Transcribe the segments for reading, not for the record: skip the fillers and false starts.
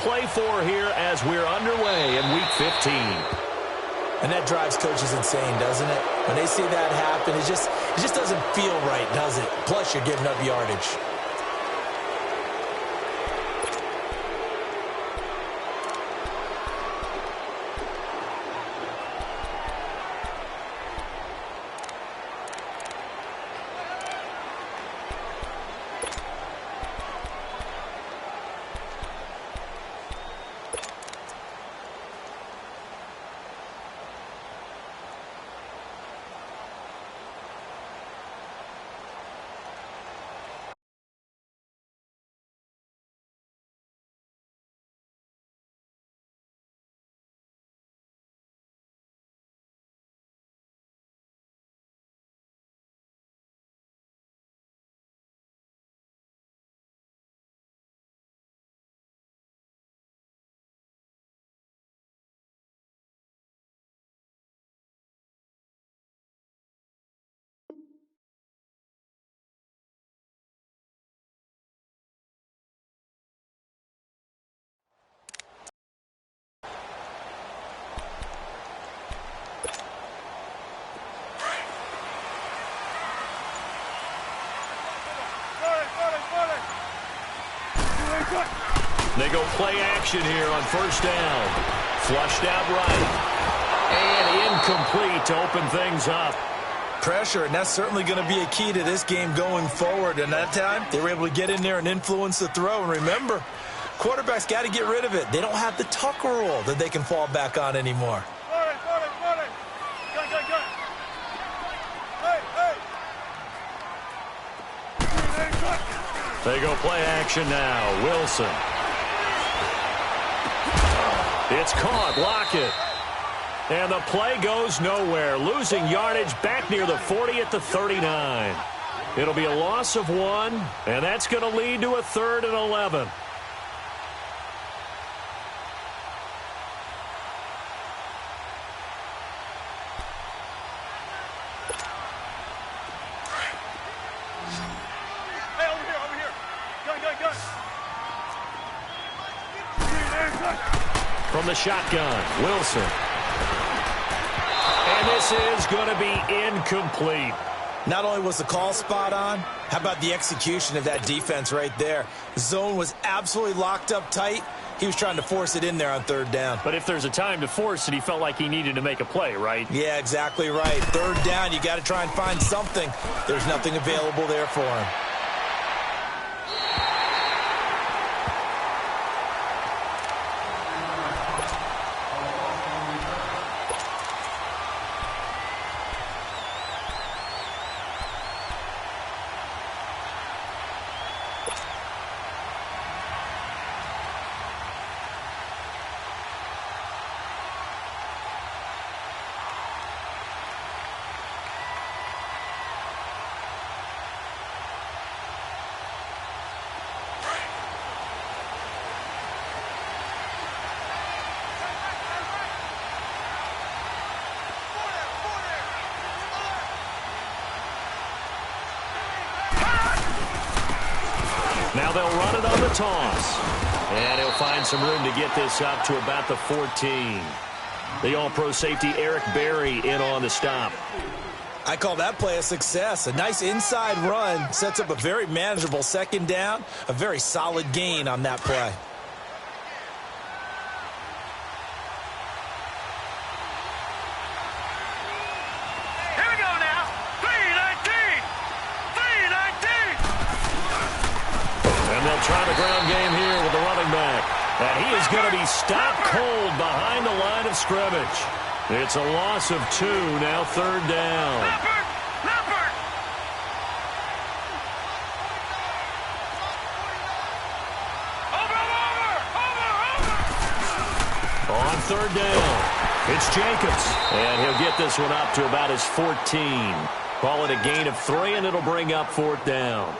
play for here as we're underway in Week 15. And that drives coaches insane, doesn't it? When they see that happen, it just doesn't feel right, does it? Plus, you're giving up yardage. They go play action here on first down. Flushed out right. And incomplete to open things up. Pressure, and that's certainly going to be a key to this game going forward. And that time, they were able to get in there and influence the throw. And remember, quarterbacks got to get rid of it. They don't have the tuck rule that they can fall back on anymore. They go play action now. Wilson. It's caught. Lockett. And the play goes nowhere. Losing yardage back near the 40 at the 39. It'll be a loss of 1, and that's going to lead to a 3rd and 11. From the shotgun, Wilson. And this is going to be incomplete. Not only was the call spot on, how about the execution of that defense right there? The zone was absolutely locked up tight. He was trying to force it in there on 3rd down. But if there's a time to force it, he felt like he needed to make a play, right? Yeah, exactly right. 3rd down, you got to try and find something. There's nothing available there for him. Now they'll run it on the toss. And he'll find some room to get this up to about the 14. The All-Pro safety Eric Berry in on the stop. I call that play a success. A nice inside run sets up a very manageable 2nd down. A very solid gain on that play. Try the ground game here with the running back. And he is going to be stopped cold behind the line of scrimmage. It's a loss of 2, now 3rd down. On 3rd down, it's Jacobs. And he'll get this one up to about his 14. Call it a gain of 3, and it'll bring up 4th down.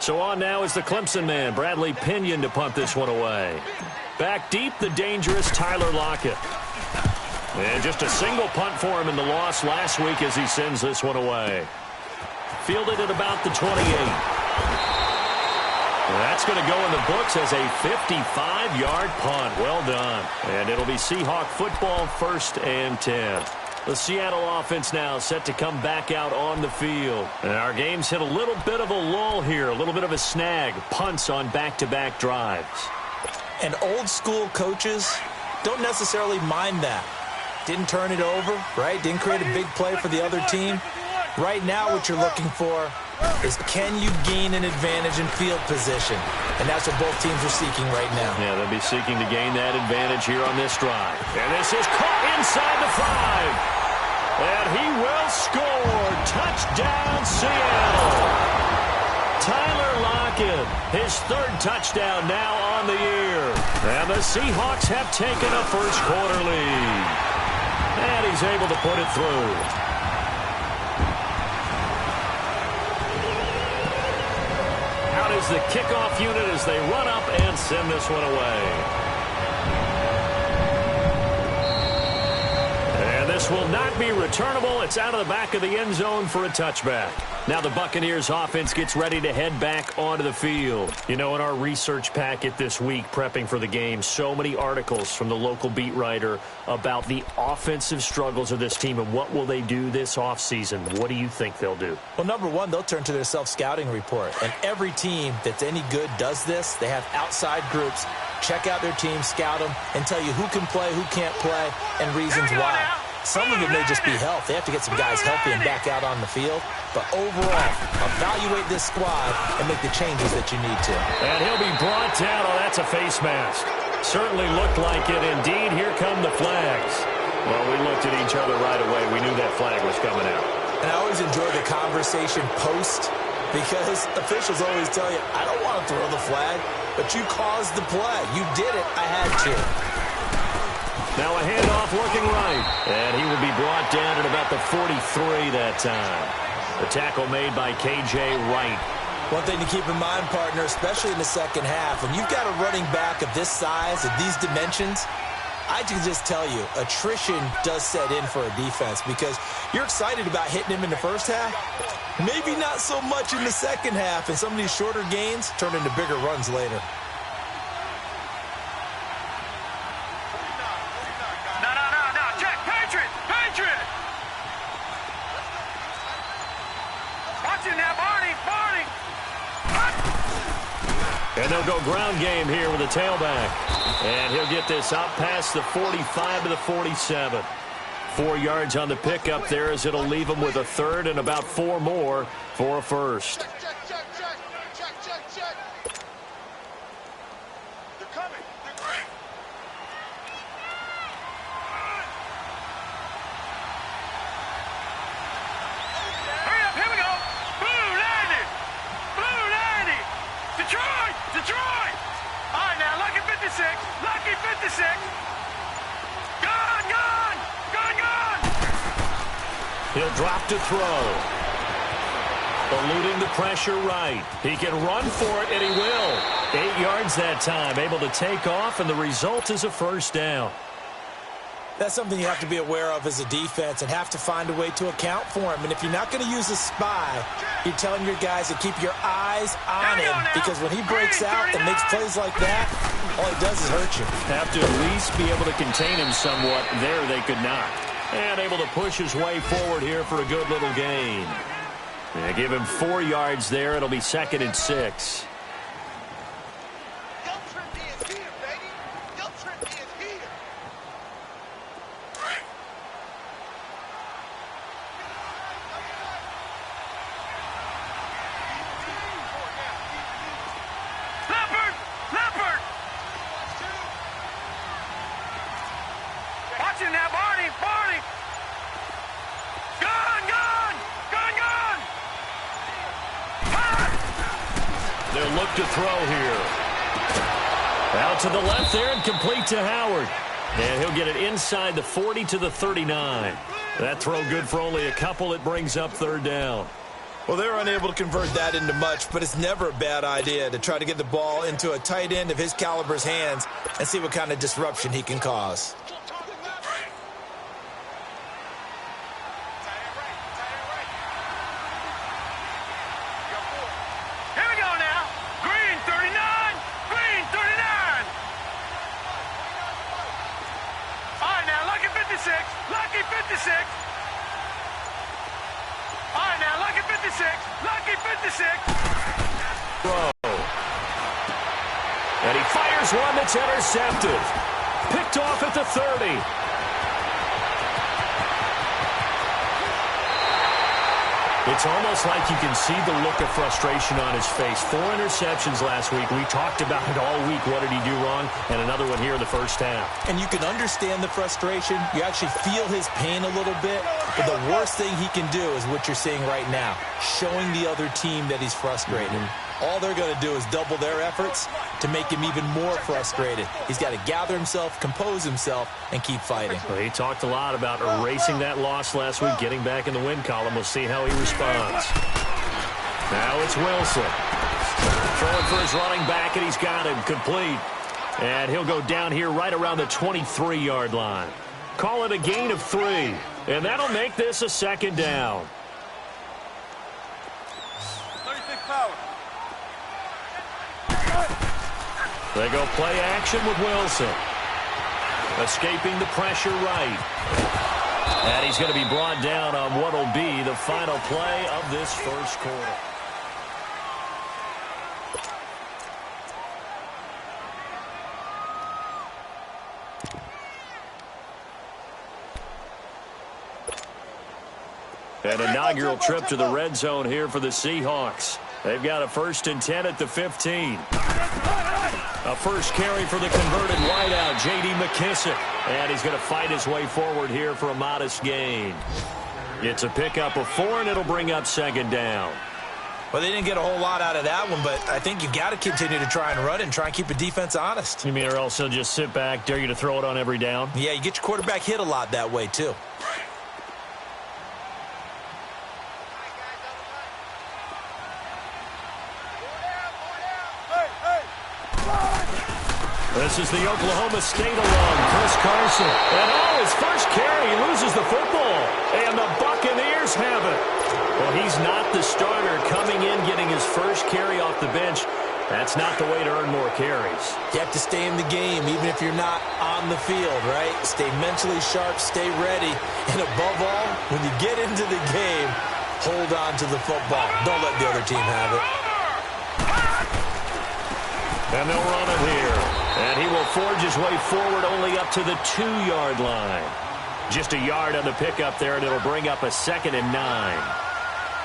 So on now is the Clemson man, Bradley Pinion, to punt this one away. Back deep, the dangerous Tyler Lockett. And just a single punt for him in the loss last week as he sends this one away. Fielded at about the 28. That's going to go in the books as a 55-yard punt. Well done. And it'll be Seahawk football, 1st and 10. The Seattle offense now set to come back out on the field. And our game's hit a little bit of a lull here, a little bit of a snag. Punts on back-to-back drives. And old-school coaches don't necessarily mind that. Didn't turn it over, right? Didn't create a big play for the other team. Right now what you're looking for is, can you gain an advantage in field position? And that's what both teams are seeking right now. Yeah, they'll be seeking to gain that advantage here on this drive. And this is caught inside the 5. And he will score. Touchdown, Seattle. Tyler Lockett, his 3rd touchdown now on the year. And the Seahawks have taken a first-quarter lead. And he's able to put it through. Is the kickoff unit as they run up and send this one away. And this will not be returnable. It's out of the back of the end zone for a touchback. Now the Buccaneers offense gets ready to head back onto the field. You know, in our research packet this week, prepping for the game, so many articles from the local beat writer about the offensive struggles of this team and what will they do this offseason. What do you think they'll do? Well, number one, they'll turn to their self-scouting report. And every team that's any good does this. They have outside groups. Check out their team, scout them, and tell you who can play, who can't play, and reasons why. Some of it may just be health. They have to get some guys healthy and back out on the field. But overall, evaluate this squad and make the changes that you need to. And he'll be brought down. Oh, that's a face mask. Certainly looked like it. Indeed, here come the flags. Well, we looked at each other right away. We knew that flag was coming out. And I always enjoy the conversation post, because officials always tell you, I don't want to throw the flag, but you caused the play. You did it. I had to. Now a handoff looking right. And he will be brought down at about the 43 that time. The tackle made by K.J. Wright. One thing to keep in mind, partner, especially in the second half, when you've got a running back of this size, of these dimensions, I can just tell you, attrition does set in for a defense, because you're excited about hitting him in the first half. Maybe not so much in the second half, and some of these shorter gains turn into bigger runs later. And they'll go ground game here with a tailback. And he'll get this out past the 45 to the 47. 4 yards on the pickup there, as it'll leave him with a 3rd and about 4 more for a first. He'll drop to throw. Eluding the pressure right. He can run for it, and he will. 8 yards that time. Able to take off, and the result is a first down. That's something you have to be aware of as a defense and have to find a way to account for him. And if you're not going to use a spy, you're telling your guys to keep your eyes on him, because when he breaks out and makes plays like that, all he does is hurt you. Have to at least be able to contain him somewhat. There they could not. And able to push his way forward here for a good little gain. And give him 4 yards there. It'll be 2nd and 6. They'll look to throw here. Out to the left there and complete to Howard. And he'll get it inside the 40 to the 39. That throw good for only a couple. It brings up 3rd down. Well, they're unable to convert that into much, but it's never a bad idea to try to get the ball into a tight end of his caliber's hands and see what kind of disruption he can cause. And he fires one that's intercepted. Picked off at the 30. It's almost like you can see the look of frustration on his face. 4 interceptions last week. We talked about it all week. What did he do wrong? And another one here in the first half. And you can understand the frustration. You actually feel his pain a little bit. But the worst thing he can do is what you're seeing right now, showing the other team that he's frustrated. All they're going to do is double their efforts to make him even more frustrated. He's got to gather himself, compose himself, and keep fighting. Well, he talked a lot about erasing that loss last week, getting back in the win column. We'll see how he responds. Now it's Wilson. Throwing for his running back, and he's got him complete. And he'll go down here right around the 23-yard line. Call it a gain of 3. And that'll make this a second down. 36 power. They go play action with Wilson. Escaping the pressure right. And he's going to be brought down on what will be the final play of this first quarter. An inaugural trip to the red zone here for the Seahawks. They've got a 1st and 10 at the 15. A first carry for the converted wideout, J.D. McKissick. And he's going to fight his way forward here for a modest gain. It's a pickup of 4, and it'll bring up second down. Well, they didn't get a whole lot out of that one, but I think you've got to continue to try and run it and try and keep the defense honest. You mean or else he'll just sit back, dare you to throw it on every down? Yeah, you get your quarterback hit a lot that way, too. This is the Oklahoma State alum, Chris Carson. And his first carry, he loses the football. And the Buccaneers have it. Well, he's not the starter coming in, getting his first carry off the bench. That's not the way to earn more carries. You have to stay in the game, even if you're not on the field, right? Stay mentally sharp, stay ready. And above all, when you get into the game, hold on to the football. Don't let the other team have it. And they'll run it here. And he will forge his way forward only up to the 2-yard line. Just a yard on the pickup there, and it'll bring up a 2nd and 9.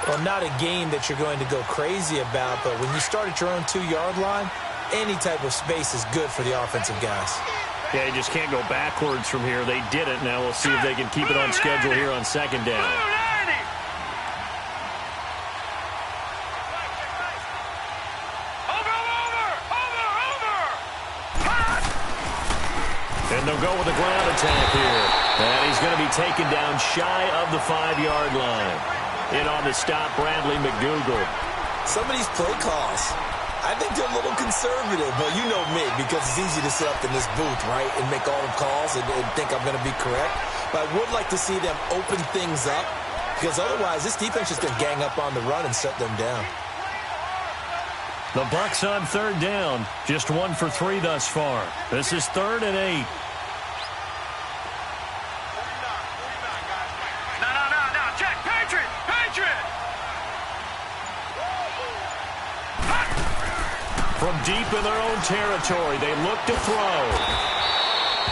Well, not a game that you're going to go crazy about, but when you start at your own 2-yard line, any type of space is good for the offensive guys. Yeah, you just can't go backwards from here. They did it. Now we'll see if they can keep it on schedule here on second down. And they'll go with a ground attack here. And he's going to be taken down shy of the 5-yard line. In on the stop, Bradley McDougald. Some of these play calls, I think they're a little conservative. But you know me, because it's easy to sit up in this booth, right, and make all the calls and think I'm going to be correct. But I would like to see them open things up, because otherwise this defense is going to gang up on the run and shut them down. The Bucs on 3rd down. Just 1 for 3 thus far. This is 3rd and 8. No. Check. Patriot. From deep in their own territory, they look to throw.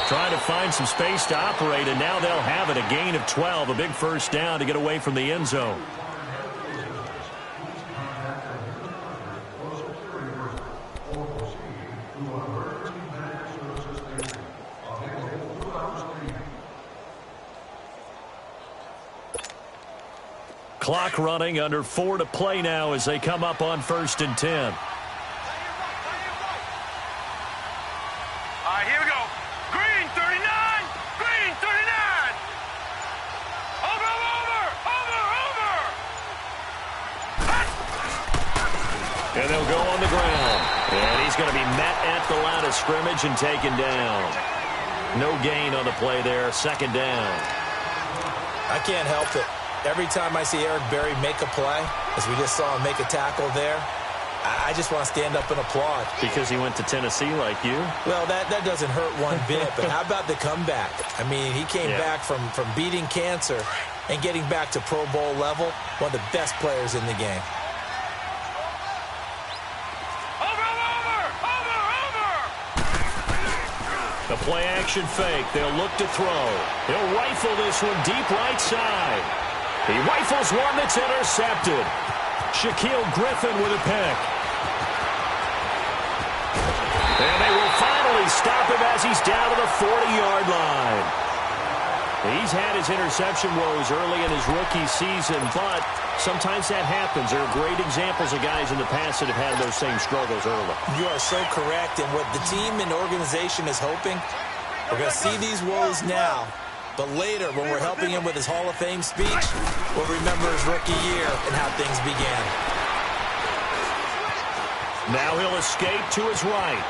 Trying to find some space to operate, and now they'll have it. A gain of 12, a big first down to get away from the end zone. Clock running, under 4 to play now as they come up on 1st and 10. All right, here we go. Green, 39. Over. And they'll go on the ground. And he's going to be met at the line of scrimmage and taken down. No gain on the play there, 2nd down. I can't help it. Every time I see Eric Berry make a play, as we just saw him make a tackle there, I just want to stand up and applaud. Because he went to Tennessee like you? Well, that doesn't hurt one bit, but how about the comeback? I mean, he came back from beating cancer and getting back to Pro Bowl level, one of the best players in the game. Play-action fake. They'll look to throw. He'll rifle this one deep right side. He rifles one that's intercepted. Shaquille Griffin with a pick. And they will finally stop him as he's down to the 40-yard line. He's had his interception woes early in his rookie season, but sometimes that happens. There are great examples of guys in the past that have had those same struggles early. You are so correct, and what the team and organization is hoping, we're going to see these woes now, but later when we're helping him with his Hall of Fame speech, we'll remember his rookie year and how things began. Now he'll escape to his right.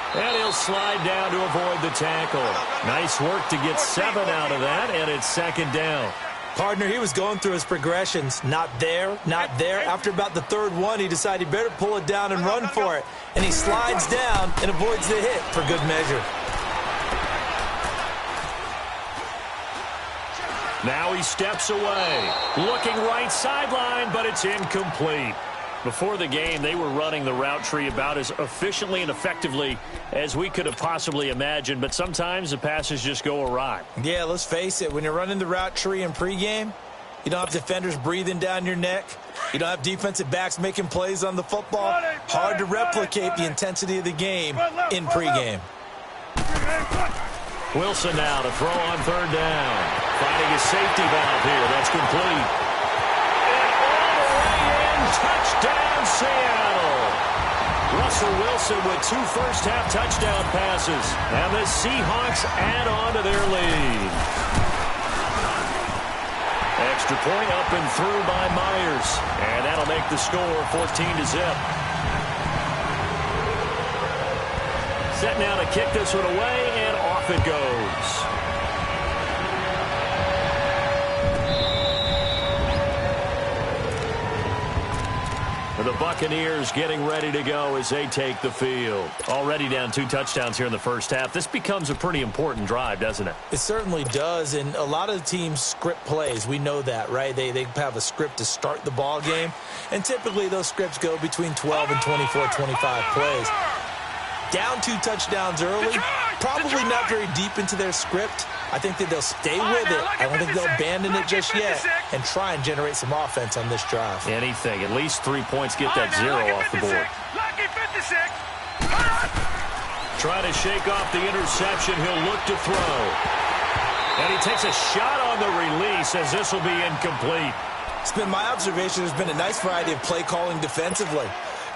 And he'll slide down to avoid the tackle. Nice work to get 7 out of that, and it's second down. Partner, he was going through his progressions. Not there, not there. After about the third one, he decided he better pull it down and run for it. And he slides down and avoids the hit for good measure. Now he steps away. Looking right sideline, but it's incomplete. Before the game, they were running the route tree about as efficiently and effectively as we could have possibly imagined, but sometimes the passes just go awry. Yeah, let's face it. When you're running the route tree in pregame, you don't have defenders breathing down your neck. You don't have defensive backs making plays on the football. Hard to replicate the intensity of the game in pregame. Wilson now to throw on third down. Finding a safety valve here. That's complete. Touchdown, Seattle. Russell Wilson with 2 first-half touchdown passes. And the Seahawks add on to their lead. Extra point up and through by Myers. And that'll make the score 14-0. Set now to kick this one away, and off it goes. The Buccaneers getting ready to go as they take the field. Already down 2 touchdowns here in the first half. This becomes a pretty important drive, doesn't it? It certainly does, and a lot of the teams script plays. We know that, right? They have a script to start the ball game, and typically those scripts go between 12 and 24, 25 plays. Down 2 touchdowns early, probably not very deep into their script. I think that they'll stay with it. I don't think they'll abandon it just yet and try and generate some offense on this drive. Anything. At least 3 points get that 0 off the board. Trying to shake off the interception. He'll look to throw. And he takes a shot on the release as this will be incomplete. It's been my observation there's been a nice variety of play calling defensively.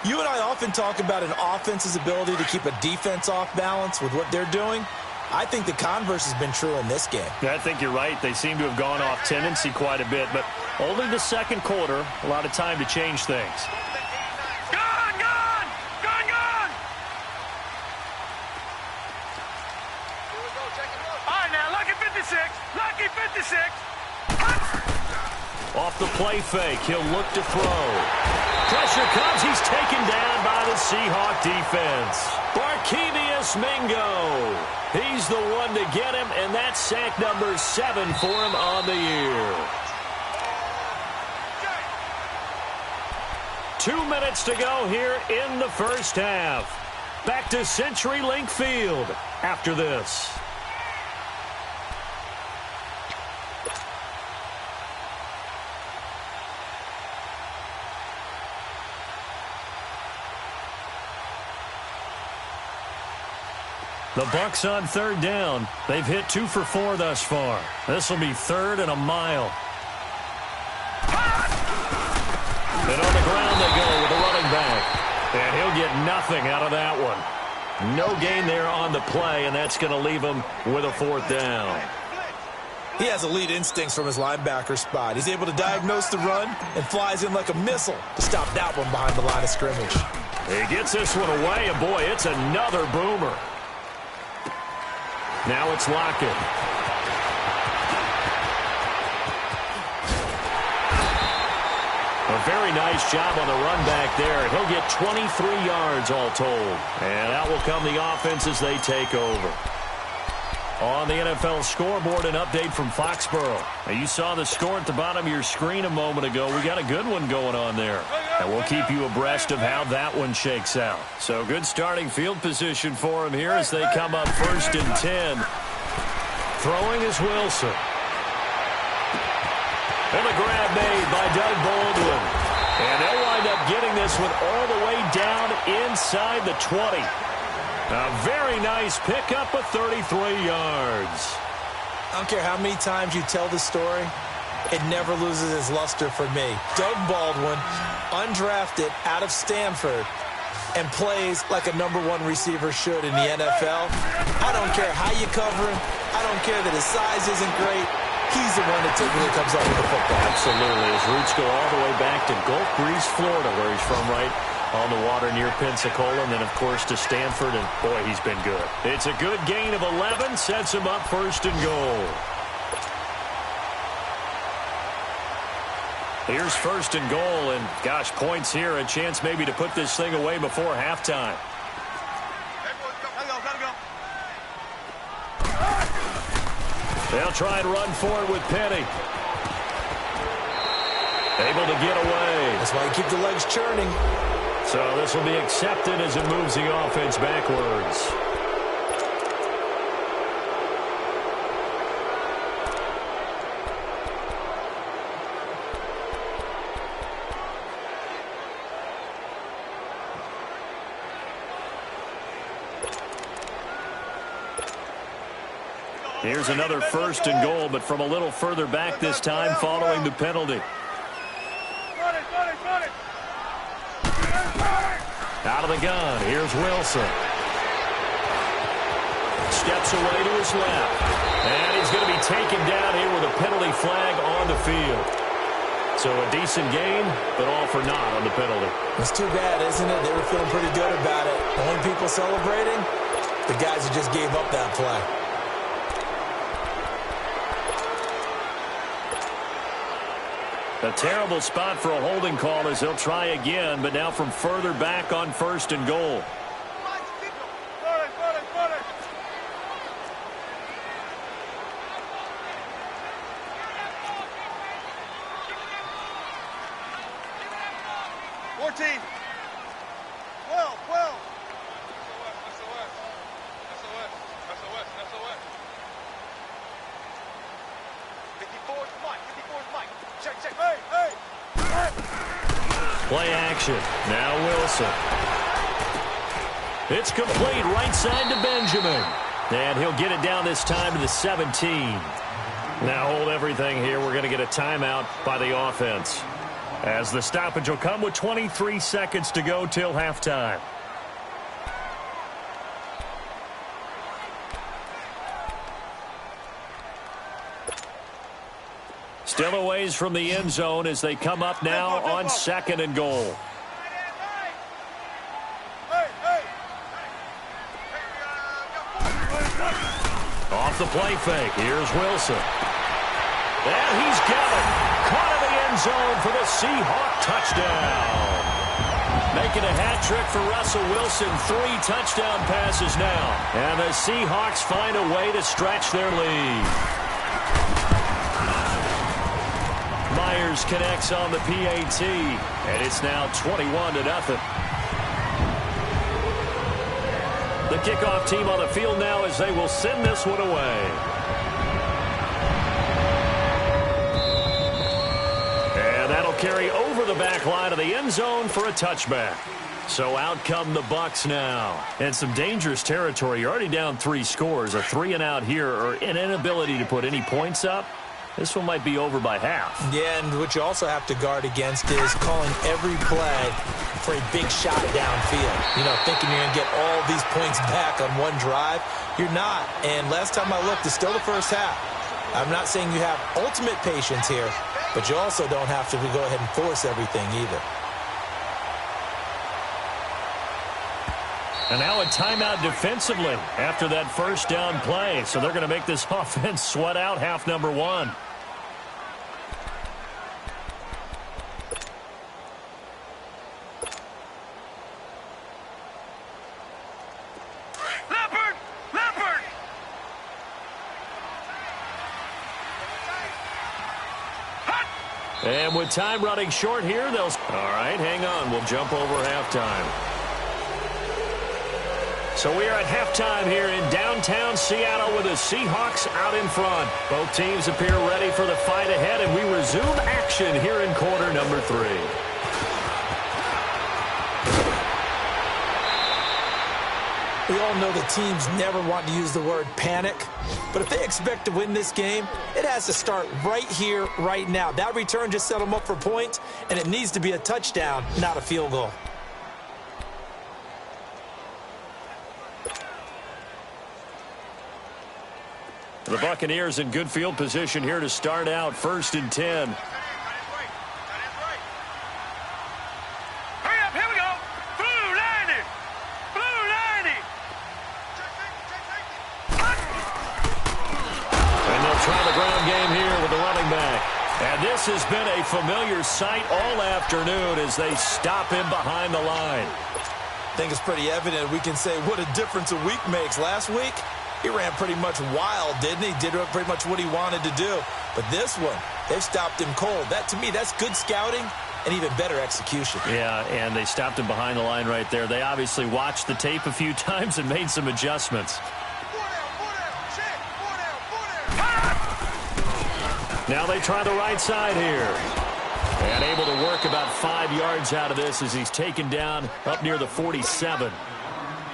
You and I often talk about an offense's ability to keep a defense off balance with what they're doing. I think the converse has been true in this game. I think you're right. They seem to have gone off tendency quite a bit, but only the second quarter, a lot of time to change things. Gone, gone! Gone, gone! All right, now, lucky 56. Lucky 56. Off the play fake, he'll look to throw. Pressure comes. He's taken down by the Seahawk defense. Barkevious Mingo. He's the one to get him, and that's sack number 7 for him on the year. 2 minutes to go here in the first half. Back to CenturyLink Field after this. The Bucs on third down. They've hit 2 for 4 thus far. This will be 3rd and a mile. And on the ground they go with the running back. And he'll get nothing out of that one. No gain there on the play, and that's going to leave him with a 4th down. He has elite instincts from his linebacker spot. He's able to diagnose the run and flies in like a missile to stop that one behind the line of scrimmage. He gets this one away, and boy, it's another boomer. Now it's Lockett. A very nice job on the run back there. He'll get 23 yards all told. And out will come the offense as they take over. On the NFL scoreboard, an update from Foxborough. Now, you saw the score at the bottom of your screen a moment ago. We got a good one going on there. And we'll keep you abreast of how that one shakes out. So good starting field position for him here as they come up 1st and 10. Throwing is Wilson. And the grab made by Doug Baldwin. And they'll wind up getting this one all the way down inside the 20. A very nice pickup of 33 yards. I don't care how many times you tell the story, it never loses its luster for me. Doug Baldwin, undrafted out of Stanford, and plays like a #1 receiver should in the NFL. I don't care how you cover him. I don't care that his size isn't great. He's the one that typically comes up with the football. Absolutely. His roots go all the way back to Gulf Breeze, Florida, where he's from, right on the water near Pensacola, and then, of course, to Stanford, and, boy, he's been good. It's a good gain of 11, sets him up 1st and goal. Here's 1st and goal, and, gosh, points here, a chance maybe to put this thing away before halftime. They'll try and run for it with Penny. Able to get away. That's why you keep the legs churning. So this will be accepted as it moves the offense backwards. Here's another 1st and goal, but from a little further back this time following the penalty. Out of the gun, here's Wilson. Steps away to his left. And he's going to be taken down here with a penalty flag on the field. So a decent gain, but all for naught on the penalty. It's too bad, isn't it? They were feeling pretty good about it. The only people celebrating, the guys who just gave up that play. A terrible spot for a holding call as he'll try again, but now from further back on 1st and goal. Play action. Now Wilson. It's complete right side to Benjamin. And he'll get it down this time to the 17. Now hold everything here. We're going to get a timeout by the offense, as the stoppage will come with 23 seconds to go till halftime. Still a ways from the end zone as they come up now on 2nd and goal. Off the play fake. Here's Wilson. And he's got it. Caught in the end zone for the Seahawk touchdown. Making a hat trick for Russell Wilson. 3 touchdown passes now. And the Seahawks find a way to stretch their lead. Myers connects on the PAT, and it's now 21-0. The kickoff team on the field now as they will send this one away. And that'll carry over the back line of the end zone for a touchback. So out come the Bucs now. And some dangerous territory. You're already down 3 scores. A 3-and-out here, or an inability to put any points up. This one might be over by half. Yeah, and what you also have to guard against is calling every play for a big shot downfield. You know, thinking you're going to get all these points back on one drive. You're not. And last time I looked, it's still the first half. I'm not saying you have ultimate patience here, but you also don't have to go ahead and force everything either. And now a timeout defensively after that first down play. So they're going to make this offense sweat out half number 1. And with time running short here, they'll... All right, hang on. We'll jump over halftime. So we are at halftime here in downtown Seattle with the Seahawks out in front. Both teams appear ready for the fight ahead, and we resume action here in quarter number 3. We all know the teams never want to use the word panic, but if they expect to win this game, it has to start right here, right now. That return just set them up for points, and it needs to be a touchdown, not a field goal. The Buccaneers in good field position here to start out, 1st and 10. Hurry up, here we go. Blue 90. Blue 90. And they'll try the ground game here with the running back. And this has been a familiar sight all afternoon as they stop him behind the line. I think it's pretty evident. We can say what a difference a week makes. Last week, he ran pretty much wild, didn't he? Did pretty much what he wanted to do. But this one, they've stopped him cold. That, to me, that's good scouting and even better execution. Yeah, and they stopped him behind the line right there. They obviously watched the tape a few times and made some adjustments. Now they try the right side here. And able to work about 5 yards out of this as he's taken down up near the 47.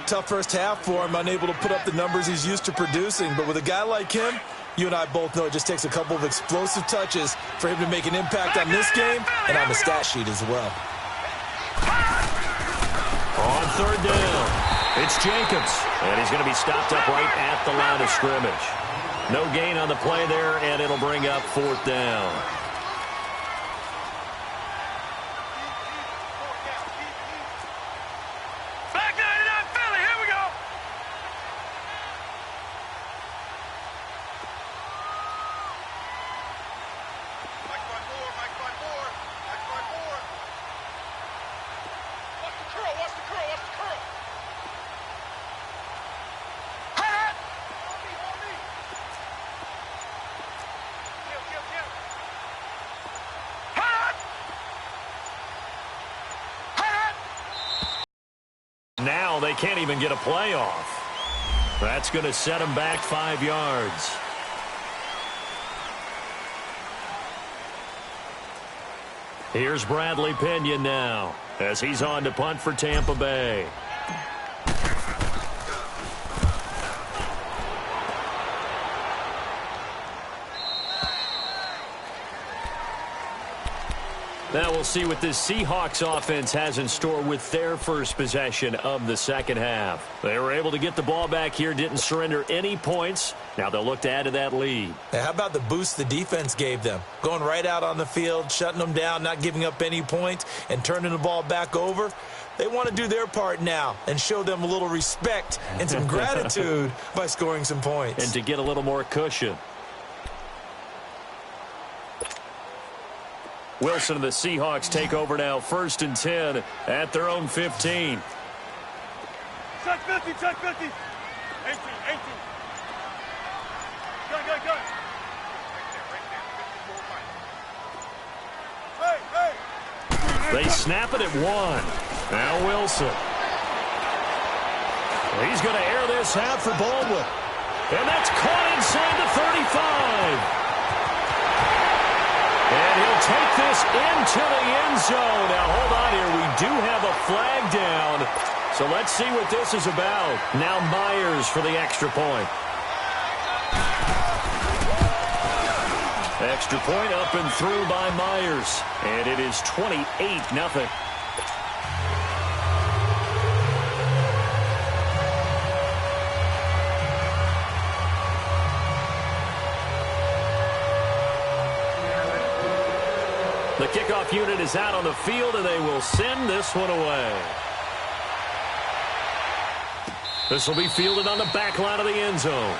Tough first half for him, unable to put up the numbers he's used to producing. But with a guy like him, you and I both know it just takes a couple of explosive touches for him to make an impact on this game and on the stat sheet as well. On 3rd down, it's Jacobs. And he's going to be stopped up right at the line of scrimmage. No gain on the play there, and it'll bring up 4th down. Now they can't even get a play off. That's going to set him back 5 yards. Here's Bradley Pinion now as he's on to punt for Tampa Bay. Now we'll see what this Seahawks offense has in store with their first possession of the second half. They were able to get the ball back here, didn't surrender any points. Now they'll look to add to that lead. Now, how about the boost the defense gave them? Going right out on the field, shutting them down, not giving up any points, and turning the ball back over. They want to do their part now and show them a little respect and some gratitude by scoring some points. And to get a little more cushion. Wilson and the Seahawks take over now, 1st and 10 at their own 15. Check 50, check 50. 18, 18. Gun, gun, gun. Hey, hey. They snap it at 1. Now Wilson. He's going to air this out for Baldwin. And that's caught inside the 35. And he'll take this into the end zone. Now, hold on here. We do have a flag down. So let's see what this is about. Now Myers for the extra point. Extra point up and through by Myers. And it is 28-0. The kickoff unit is out on the field, and they will send this one away. This will be fielded on the back line of the end zone.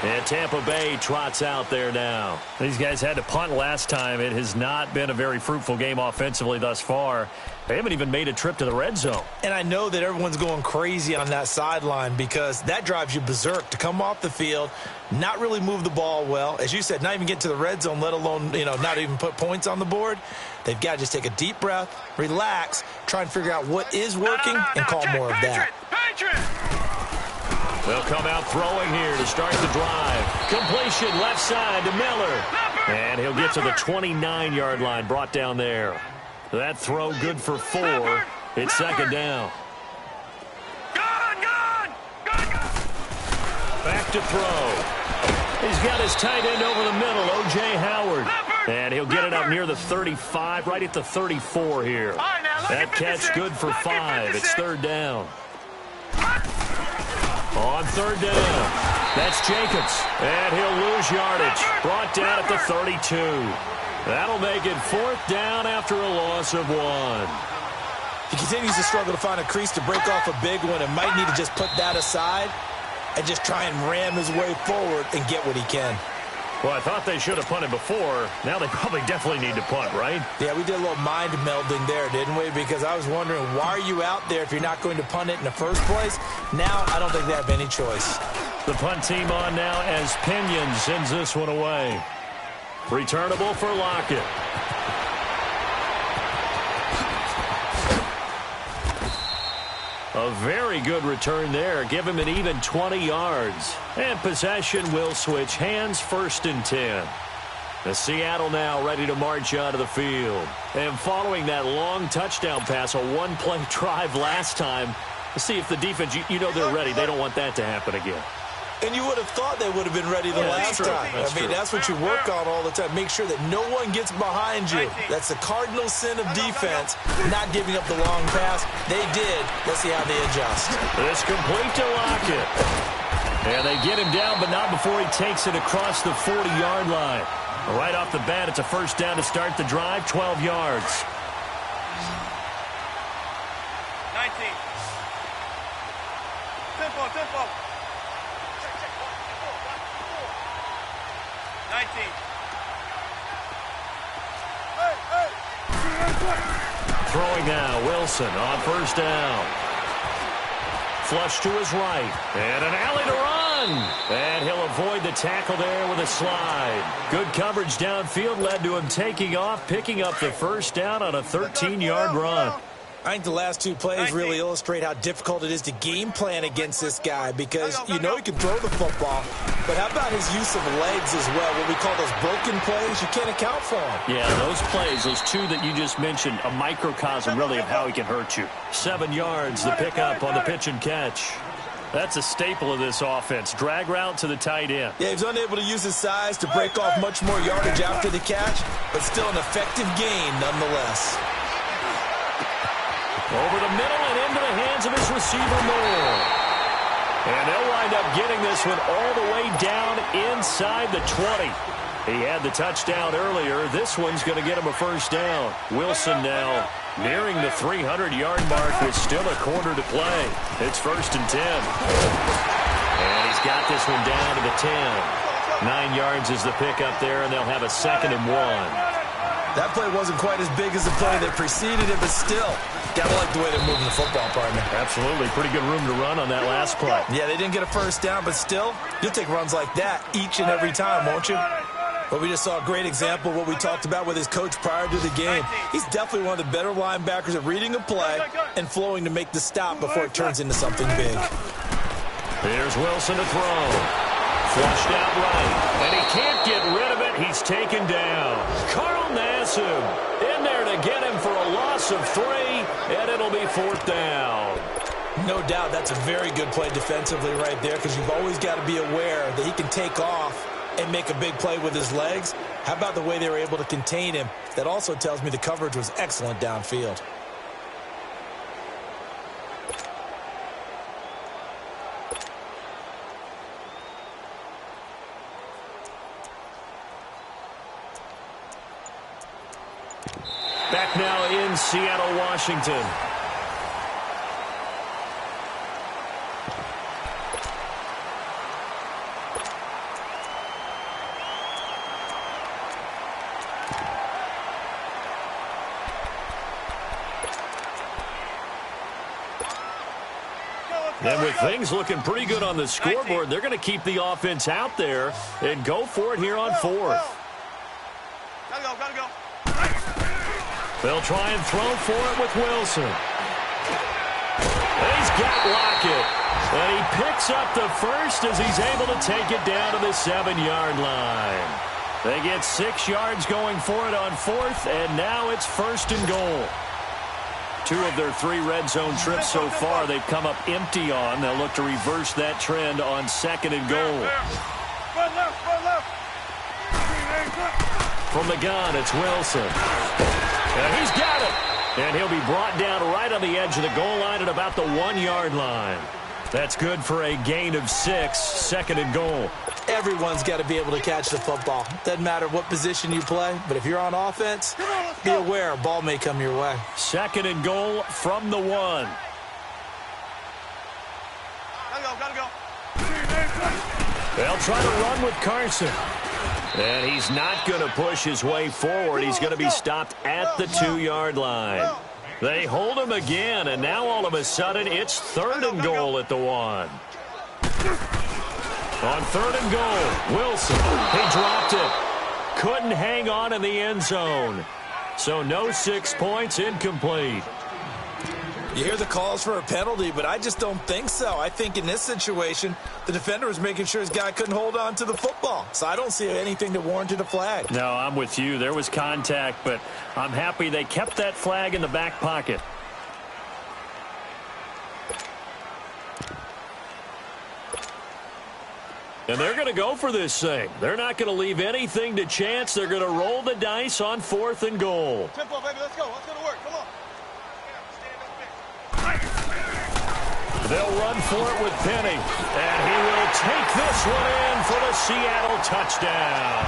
And Tampa Bay trots out there now. These guys had to punt last time. It has not been a very fruitful game offensively thus far. They haven't even made a trip to the red zone. And I know that everyone's going crazy on that sideline because that drives you berserk to come off the field, not really move the ball well. As you said, not even get to the red zone, let alone, not even put points on the board. They've got to just take a deep breath, relax, try and figure out what is working, and call more of that. They'll come out throwing here to start the drive. Completion left side to Miller. And he'll get to the 29-yard line, brought down there. That throw good for 4. It's second down. Back to throw. He's got his tight end over the middle, O.J. Howard. And he'll get it up near the 35, right at the 34 here. That catch good for 5. It's third down. On third down, that's Jacobs, and he'll lose yardage. Brought down at the 32. That'll make it fourth down after a loss of 1. He continues to struggle to find a crease to break off a big one and might need to just put that aside and just try and ram his way forward and get what he can. Well, I thought they should have punted before. Now they probably definitely need to punt, right? Yeah, we did a little mind melding there, didn't we? Because I was wondering, why are you out there if you're not going to punt it in the first place? Now, I don't think they have any choice. The punt team on now as Pinion sends this one away. Returnable for Lockett. A very good return there. Give him an even 20 yards. And possession will switch hands, 1st and 10. The Seattle now ready to march out of the field. And following that long touchdown pass, a one-play drive last time, let's see if the defense, they're ready. They don't want that to happen again. And you would have thought they would have been ready the last time. That's what you work on all the time. Make sure that no one gets behind you. That's the cardinal sin of defense, not giving up the long pass. They did. Let's see how they adjust. This complete to Lockett. And they get him down, but not before he takes it across the 40-yard line. Right off the bat, it's a first down to start the drive, 12 yards. 19. Tempo. 19. Throwing now, Wilson on first down. Flush to his right. And an alley to run. And he'll avoid the tackle there with a slide. Good coverage downfield led to him taking off, picking up the first down on a 13-yard run. I think the last 2 plays really illustrate how difficult it is to game plan against this guy because he can throw the football, but how about his use of legs as well? What we call those broken plays, you can't account for them. Yeah, those plays, those 2 that you just mentioned, a microcosm really of how he can hurt you. 7 yards, the pickup on the pitch and catch. That's a staple of this offense. Drag route to the tight end. Yeah, he's unable to use his size to break off much more yardage after the catch, but still an effective gain nonetheless. Over the middle and into the hands of his receiver, Moore. And they'll wind up getting this one all the way down inside the 20. He had the touchdown earlier. This one's going to get him a first down. Wilson now nearing the 300-yard mark with still a quarter to play. It's 1st and 10. And he's got this one down to the 10. 9 yards is the pickup there, and they'll have a 2nd and 1. That play wasn't quite as big as the play that preceded it, but still, gotta like the way they're moving the football, partner. Absolutely. Pretty good room to run on that last play. Yeah, they didn't get a first down, but still, you'll take runs like that each and every time, won't you? But we just saw a great example of what we talked about with his coach prior to the game. He's definitely one of the better linebackers at reading a play and flowing to make the stop before it turns into something big. Here's Wilson to throw. Flushed out right, and he can't get rid of it. He's taken down. Carl Nassib in there to get him for a loss of 3, and it'll be 4th down. No doubt that's a very good play defensively right there because you've always got to be aware that he can take off and make a big play with his legs. How about the way they were able to contain him? That also tells me the coverage was excellent downfield. Back now in Seattle, Washington. And with things looking pretty good on the scoreboard, they're going to keep the offense out there and go for it here on fourth. Gotta go. They'll try and throw for it with Wilson. And he's got Lockett. And he picks up the first as he's able to take it down to the 7-yard line. They get 6 yards going for it on fourth, and now it's first and goal. 2 of their 3 red zone trips so far they've come up empty on. They'll look to reverse that trend on second and goal. Run left. From the gun, it's Wilson. And he's got it. And he'll be brought down right on the edge of the goal line at about the 1-yard line. That's good for a gain of 6, second and goal. Everyone's got to be able to catch the football. Doesn't matter what position you play, but if you're on offense, be aware a ball may come your way. Second and goal from the 1. Gotta go. They'll try to run with Carson. And he's not going to push his way forward. He's going to be stopped at the 2-yard line. They hold him again, and now all of a sudden it's third and goal at the 1. On third and goal, Wilson. He dropped it. Couldn't hang on in the end zone. So no 6 points, incomplete. You hear the calls for a penalty, but I just don't think so. I think in this situation, the defender was making sure his guy couldn't hold on to the football. So I don't see anything that warranted a flag. No, I'm with you. There was contact, but I'm happy they kept that flag in the back pocket. And they're going to go for this thing. They're not going to leave anything to chance. They're going to roll the dice on fourth and goal. Tempo, baby, let's go to work, come on. They'll run for it with Penny. And he will take this one in for the Seattle touchdown.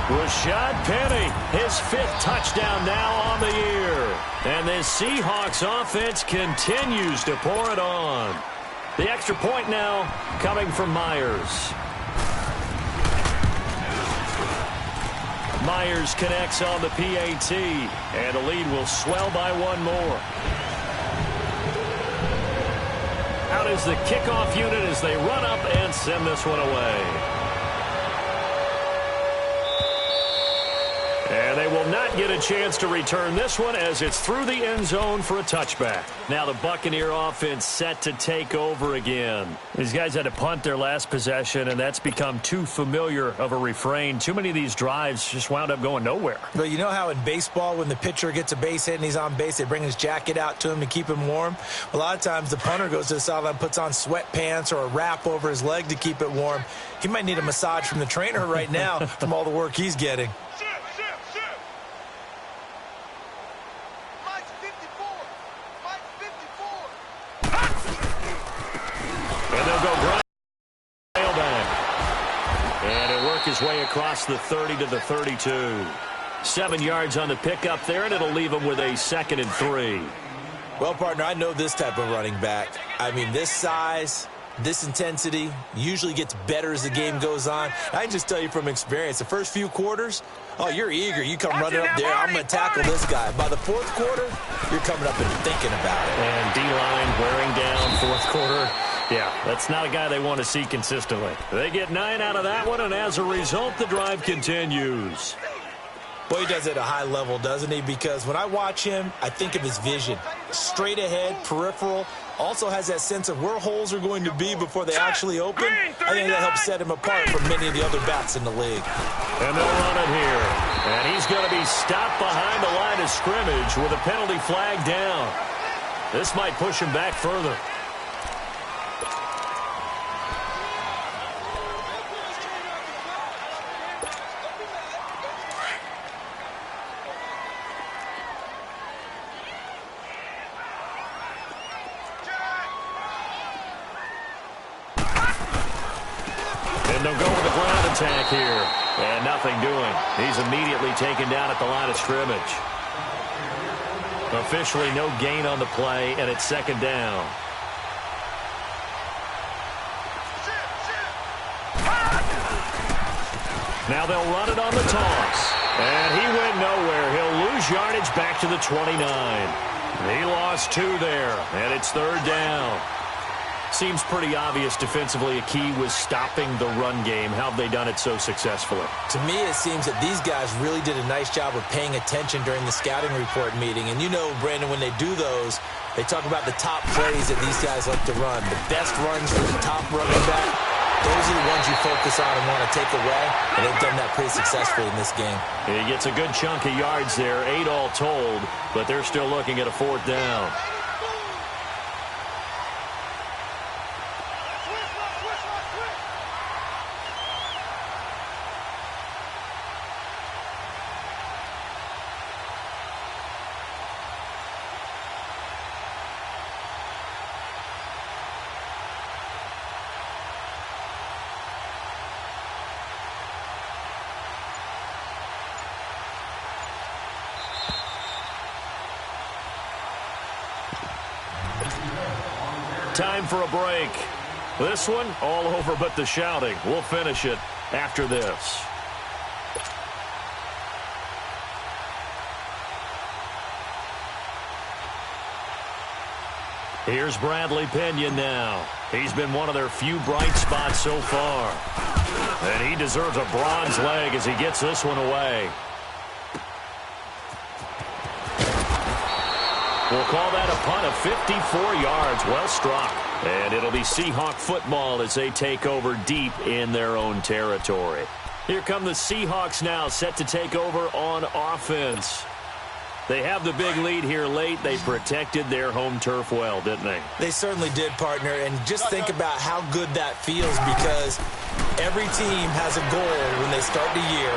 Rashad Penny, his 5th touchdown now on the year. And this Seahawks offense continues to pour it on. The extra point now coming from Myers. Myers connects on the PAT, and the lead will swell by 1 more. Out is the kickoff unit as they run up and send this one away. And they will not get a chance to return this one as it's through the end zone for a touchback. Now the Buccaneer offense set to take over again. These guys had to punt their last possession, and that's become too familiar of a refrain. Too many of these drives just wound up going nowhere. But you know how in baseball when the pitcher gets a base hit and he's on base, they bring his jacket out to him to keep him warm? A lot of times the punter goes to the sideline, puts on sweatpants or a wrap over his leg to keep it warm. He might need a massage from the trainer right now from all the work he's getting. His way across the 30 to the 32. 7 yards on the pickup there, and it'll leave him with a 2nd and 3. Well, partner, I know this type of running back. I mean, this size, this intensity usually gets better as the game goes on. I can just tell you from experience, the first few quarters, oh, you're eager. You come running up there, I'm going to tackle this guy. By the 4th quarter, you're coming up and thinking about it. And D-line wearing down 4th quarter. Yeah, that's not a guy they want to see consistently. They get 9 out of that one, and as a result, the drive continues. Boy, he does it at a high level, doesn't he? Because when I watch him, I think of his vision. Straight ahead, peripheral, also has that sense of where holes are going to be before they actually open. I think that helps set him apart from many of the other backs in the league. And they'll run it here. And he's going to be stopped behind the line of scrimmage with a penalty flag down. This might push him back further. They'll go with the ground attack here. And nothing doing. He's immediately taken down at the line of scrimmage. Officially no gain on the play, and it's 2nd down. Now they'll run it on the toss. And he went nowhere. He'll lose yardage back to the 29. He lost 2 there, and it's 3rd down. Seems pretty obvious defensively a key was stopping the run game. How have they done it so successfully? To me, it seems that these guys really did a nice job of paying attention during the scouting report meeting. And you know, Brandon, when they do those, they talk about the top plays that these guys like to run. The best runs for the top running back, those are the ones you focus on and want to take away. And they've done that pretty successfully in this game. He gets a good chunk of yards there, 8 all told, but they're still looking at a 4th down. Time for a break. This one, all over but the shouting. We'll finish it after this. Here's Bradley Pena now. He's been one of their few bright spots so far. And he deserves a bronze leg as he gets this one away. We'll call that a punt of 54 yards. Well struck. And it'll be Seahawk football as they take over deep in their own territory. Here come the Seahawks now, set to take over on offense. They have the big lead here late. They protected their home turf well, didn't they? They certainly did, partner. And just think about how good that feels, because every team has a goal when they start the year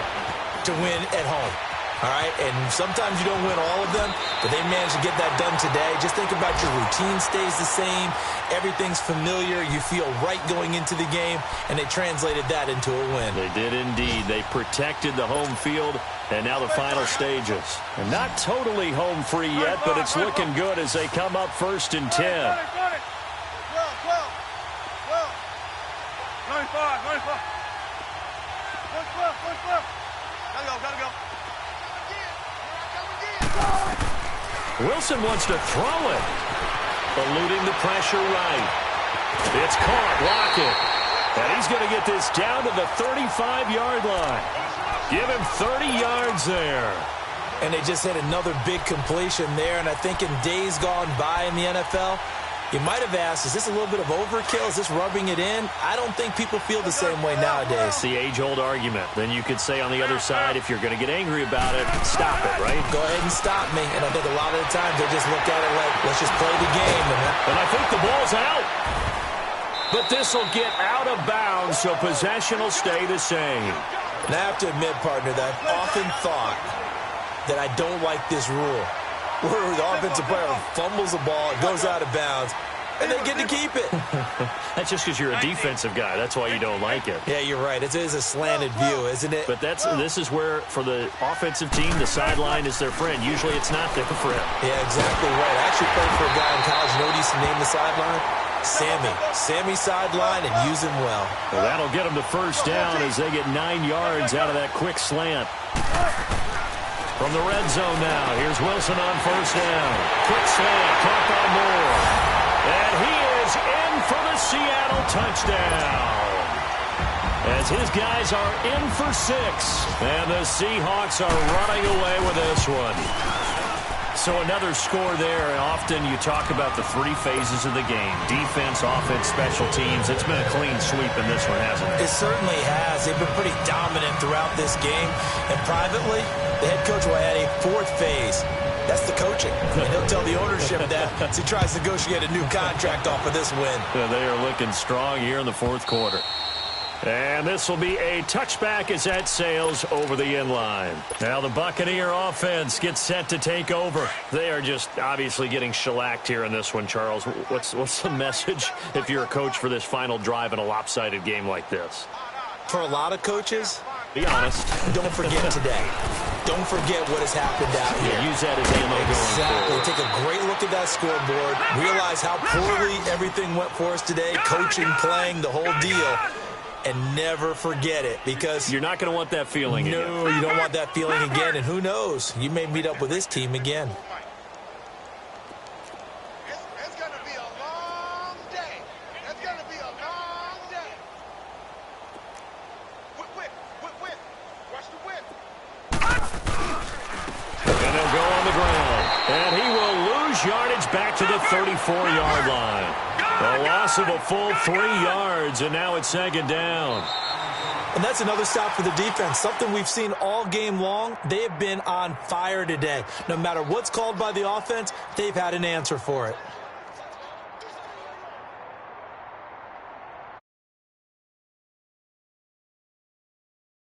to win at home. All right, and sometimes you don't win all of them, but they managed to get that done today. Just think about your routine stays the same. Everything's familiar. You feel right going into the game, and they translated that into a win. They did indeed. They protected the home field, and now the final stages. And not totally home free yet, but it's looking good as they come up 1st and 10. 12, 95, 95. 12. Gotta go. Wilson wants to throw it. Eluding the pressure right. It's caught. Block it. And he's going to get this down to the 35-yard line. Give him 30 yards there. And they just had another big completion there. And I think in days gone by in the NFL, you might have asked, is this a little bit of overkill? Is this rubbing it in? I don't think people feel the same way nowadays. It's the age-old argument. Then you could say on the other side, if you're going to get angry about it, stop it, right? Go ahead and stop me. And I think a lot of the times they just look at it like, let's just play the game. And I think the ball's out. But this will get out of bounds, so possession will stay the same. And I have to admit, partner, that I've often thought that I don't like this rule, where the offensive player fumbles the ball, it goes out of bounds, and they get to keep it. That's just because you're a defensive guy. That's why you don't like it. Yeah, you're right. It is a slanted view, isn't it? But this is where, for the offensive team, the sideline is their friend. Usually it's not their friend. Yeah, exactly right. I actually played for a guy in college. You know what he used to name the sideline? Sammy. Sammy sideline, and use him well. Well, that'll get them to 1st down as they get 9 yards out of that quick slant. From the red zone now, here's Wilson on 1st down. Quick slant, caught by Moore. And he is in for the Seattle touchdown. As his guys are in for 6. And the Seahawks are running away with this one. So another score there. Often you talk about the 3 phases of the game. Defense, offense, special teams. It's been a clean sweep in this one, hasn't it? It certainly has. They've been pretty dominant throughout this game. And privately, the head coach will add a 4th phase. That's the coaching. And he'll tell the ownership that as he tries to negotiate a new contract off of this win. Yeah, they are looking strong here in the 4th quarter. And this will be a touchback as that sails over the inline. Now the Buccaneer offense gets set to take over. They are just obviously getting shellacked here in this one, Charles. What's the message if you're a coach for this final drive in a lopsided game like this? For a lot of coaches, be honest. Don't forget today. Don't forget what has happened out here. Yeah, use that as ammo exactly. going forward. Take a great look at that scoreboard. Realize how poorly everything went for us today. Coaching, playing, the whole deal. And never forget it, because you're not going to want that feeling again. No, you don't want that feeling again. And who knows? You may meet up with this team again. It's going to be a long day. And they'll go on the ground. And he will lose yardage back to the 34-yard line. A loss of a full 3 yards, and now it's second down. And that's another stop for the defense, something we've seen all game long. They have been on fire today. No matter what's called by the offense, they've had an answer for it.